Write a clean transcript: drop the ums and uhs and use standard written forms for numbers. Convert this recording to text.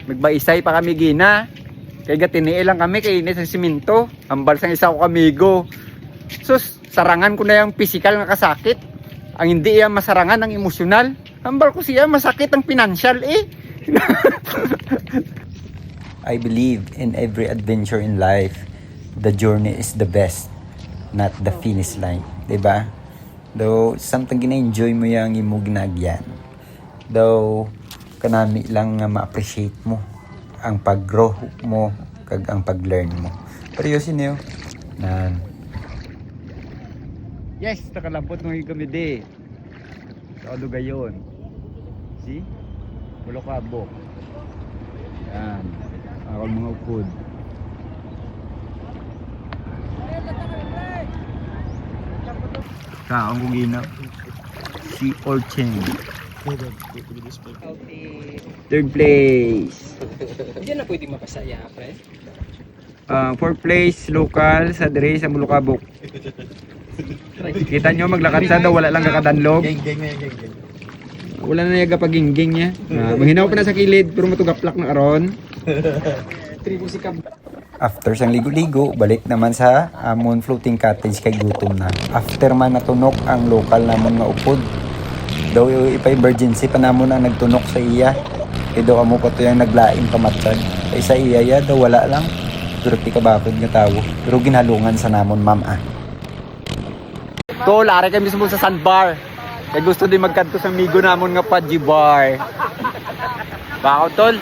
Magbaisay pa kami gina. Kaya gatini lang kami kay inis ang siminto. Ambal sang isa ko kamigo. Sus, sarangan ko na yung physical nga kasakit. Ang hindi iya masarangan ang emosyonal. Ambal ko siya masakit ang financial eh. I believe in every adventure in life, the journey is the best, not the finish line. Diba? Though, something gina-enjoy mo yung imong ginagyan. Though, kanami lang nga ma-appreciate mo ang pag-grow mo kag ang pag-learn mo. Pero yun niyo. Yes, nakalambot nung kami di. Sa Alugayon. See? Bulokabok. Yan. Ako mga ukod. Kaong kugina. Si Orchen. Third place. Hindi na pwede mapasaya, pre. Fourth place, local sa dire sa Bulokabok. Kita nyo maglakad sa daw, wala lang kakadanlog. Wala na yung kapagingging niya. Mahinaw pa na sa kilid, pero matugaplak na karon. Tribo si Cab. After sang ligo-ligo, balik naman sa amon floating cottage kay gutom na. After man natunok ang local namon nga upod. Daw ipa-emergency pa namon ang nagtunok sa iya. Kaya daw amo pa to yung naglaing kamatsan. Kaya sa iya daw wala lang. Pero ti kabakod nga tao. Pero ginhalungan sa namon ma'am ah. Tol, ari kami mismo sa sandbar. Kaya gusto din magkanto sa amigo namon nga Pudgy Bar. Bako tol.